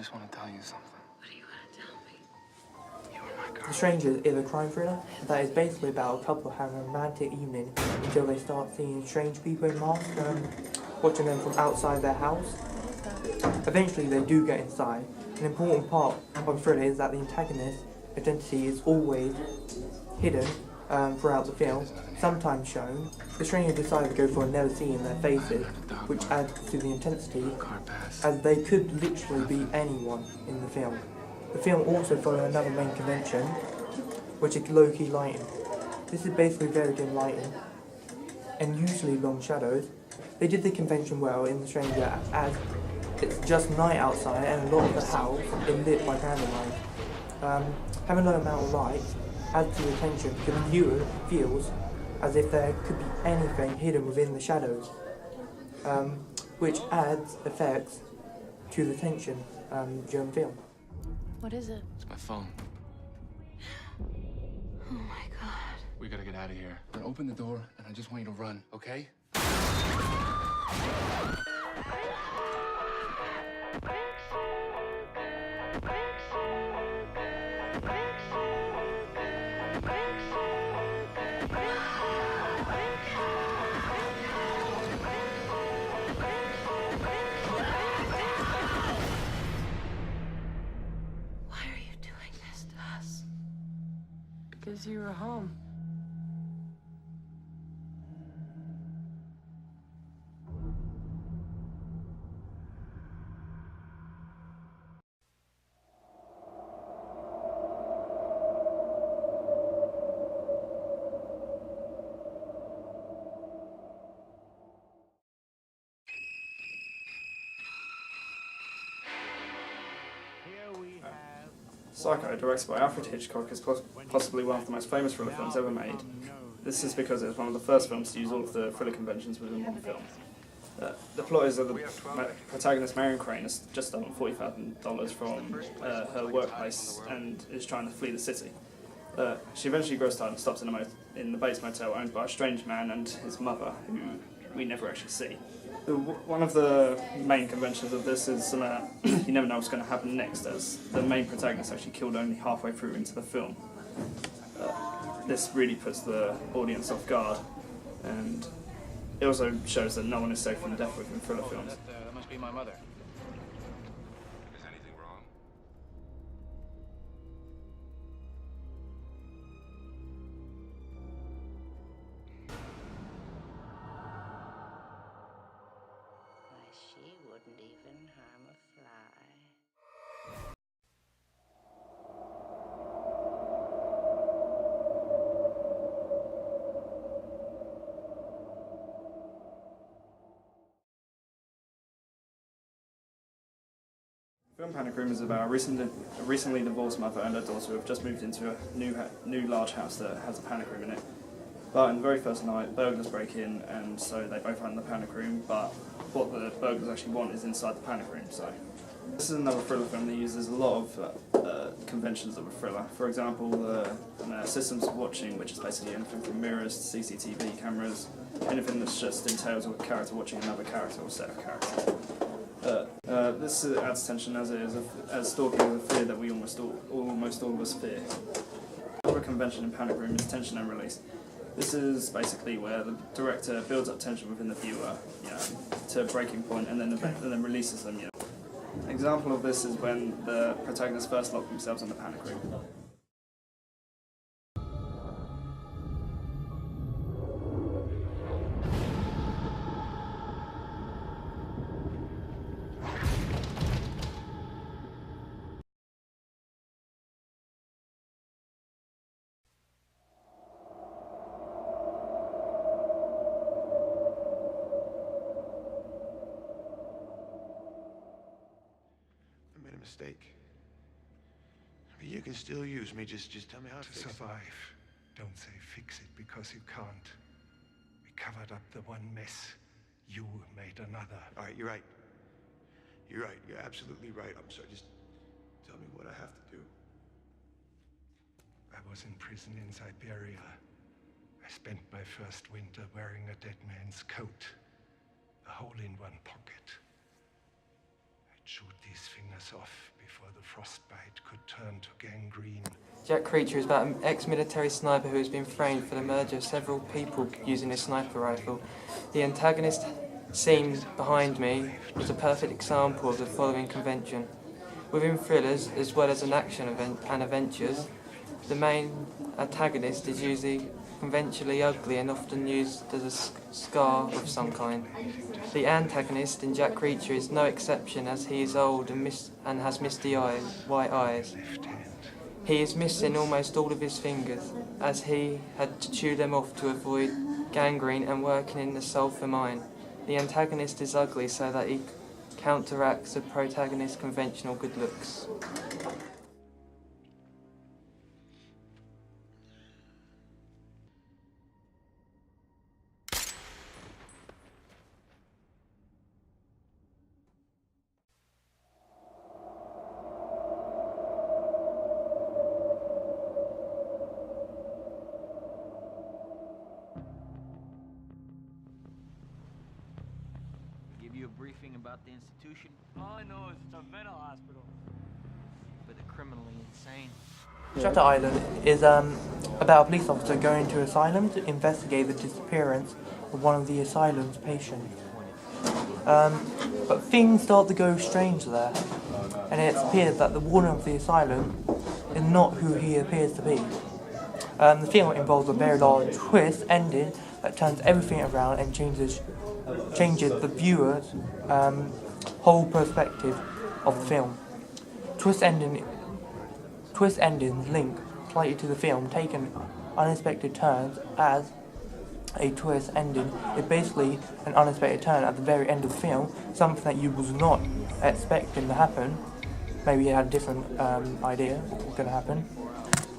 just want to tell you something. What do you want to tell me? You are my girl. The Stranger is a crime thriller that is basically about a couple having a romantic evening until they start seeing strange people in masks watching them from outside their house. Eventually they do get inside. An important part of the thriller is that the antagonist's identity is always hidden throughout the film, sometimes shown. The Stranger decides to go for never seeing their faces, which adds to the intensity, as they could literally be anyone in the film. The film also follows another main convention, which is low-key lighting. This is basically very dim lighting, and usually long shadows. They did the convention well in The Stranger, as it's just night outside and a lot of the house is lit by candlelight. Having a low amount of light adds to the tension because the viewer feels as if there could be anything hidden within the shadows, which adds effects to the tension during the film. What is it? It's my phone. Oh my God. We gotta get out of here. Then open the door, and I just want you to run, okay? Why are you doing this to us? Because you were home. Psycho, directed by Alfred Hitchcock, is possibly one of the most famous thriller films ever made. This is because it was one of the first films to use all of the thriller conventions within one film. The plot is that the protagonist, Marion Crane, has just stolen $40,000 from her workplace and is trying to flee the city. She eventually grows tired and stops in the Bates Motel, owned by a strange man and his mother, who we never actually see. One of the main conventions of this is you never know what's going to happen next, as the main protagonist actually killed only halfway through into the film. This really puts the audience off guard, and it also shows that no one is safe from death within thriller films. That must be my mother. Is anything wrong? Why, she wouldn't even harm a fly. Film Panic Room is about a recently divorced mother and her daughter who have just moved into a new large house that has a panic room in it. But in the very first night, burglars break in, and so they both run the panic room, but what the burglars actually want is inside the panic room. So this is another thriller film that uses a lot of conventions of a thriller. For example, the systems of watching, which is basically anything from mirrors to CCTV cameras, anything that's just entails a character watching another character or set of characters. This adds tension as stalking is a fear that we almost all of us fear. Another convention in Panic Room is tension and release. This is basically where the director builds up tension within the viewer, to a breaking point, and then releases them. An example of this is when the protagonists first lock themselves in the panic room. Mistake. I mean, you can still use me. Just tell me how to survive. Don't say fix it, because you can't. We covered up the one mess. You made another. All right, you're right. You're right. You're absolutely right. I'm sorry. Just tell me what I have to do. I was in prison in Siberia. I spent my first winter wearing a dead man's coat. A hole in one pocket. I'd shoot these these fingers off before the frostbite could turn to gangrene. Jack Reacher is about an ex-military sniper who has been framed for the murder of several people using a sniper rifle. The antagonist scene behind me is a perfect example of the following convention. Within thrillers, as well as in action and adventures, the main antagonist is usually conventionally ugly and often used as a scar of some kind. The antagonist in Jack Reacher is no exception, as he is old and has misty white eyes. He is missing almost all of his fingers, as he had to chew them off to avoid gangrene and working in the sulphur mine. The antagonist is ugly so that he counteracts the protagonist's conventional good looks. Give you a briefing about the institution? All I know is it's a mental hospital. For the criminally insane. Shutter Island is about a police officer going to an asylum to investigate the disappearance of one of the asylum's patients. But things start to go strange there, and it appears that the warden of the asylum is not who he appears to be. The film involves a very large twist ending that turns everything around and changes the viewer's whole perspective of the film. Twist endings link slightly to the film, taking unexpected turns, as a twist ending is basically an unexpected turn at the very end of the film, something that you was not expecting to happen. Maybe you had a different idea what was going to happen.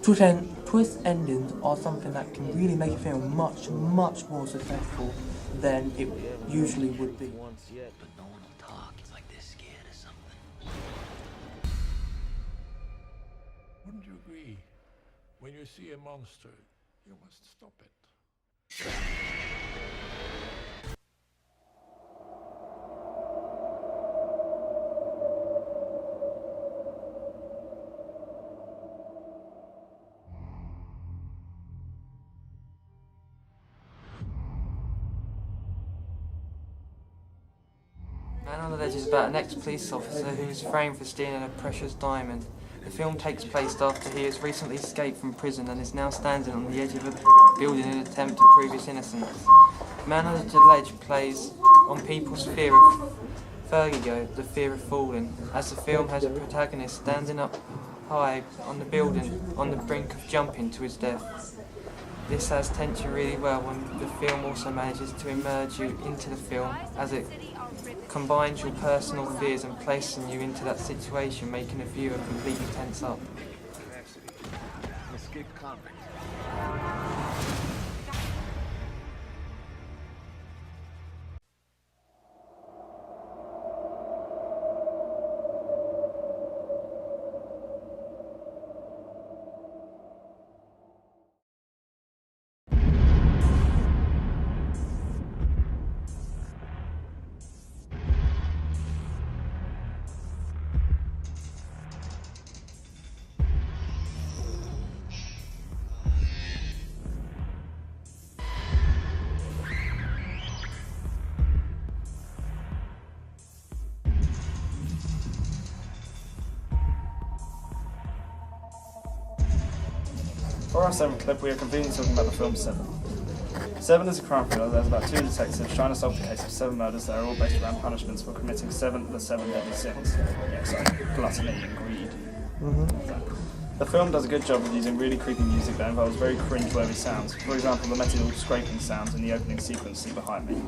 Twist endings are something that can really make a film much, much more successful than it usually would be. But no one will talk. It's like they're scared of something. Wouldn't you agree? When you see a monster, you must stop it. Man on the Ledge is about an ex-police officer who is framed for stealing a precious diamond. The film takes place after he has recently escaped from prison and is now standing on the edge of a building in an attempt to prove his innocence. Man on the Ledge plays on people's fear of vertigo, the fear of falling, as the film has a protagonist standing up high on the building on the brink of jumping to his death. This has tension really well when the film also manages to immerse you into the film, as it combines your personal fears and placing you into that situation, making the viewer completely tense up. Escaped convict. For our 7th clip, we are conveniently talking about the film Seven. Seven is a crime thriller. There's about 2 detectives trying to solve the case of 7 murders that are all based around punishments for committing 7 of the 7 deadly sins. Yeah, so gluttony and greed. The film does a good job of using really creepy music that involves very cringe-worthy sounds. For example, the metal scraping sounds in the opening sequence see behind me.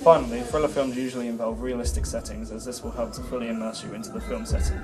Finally, thriller films usually involve realistic settings, as this will help to fully immerse you into the film setting.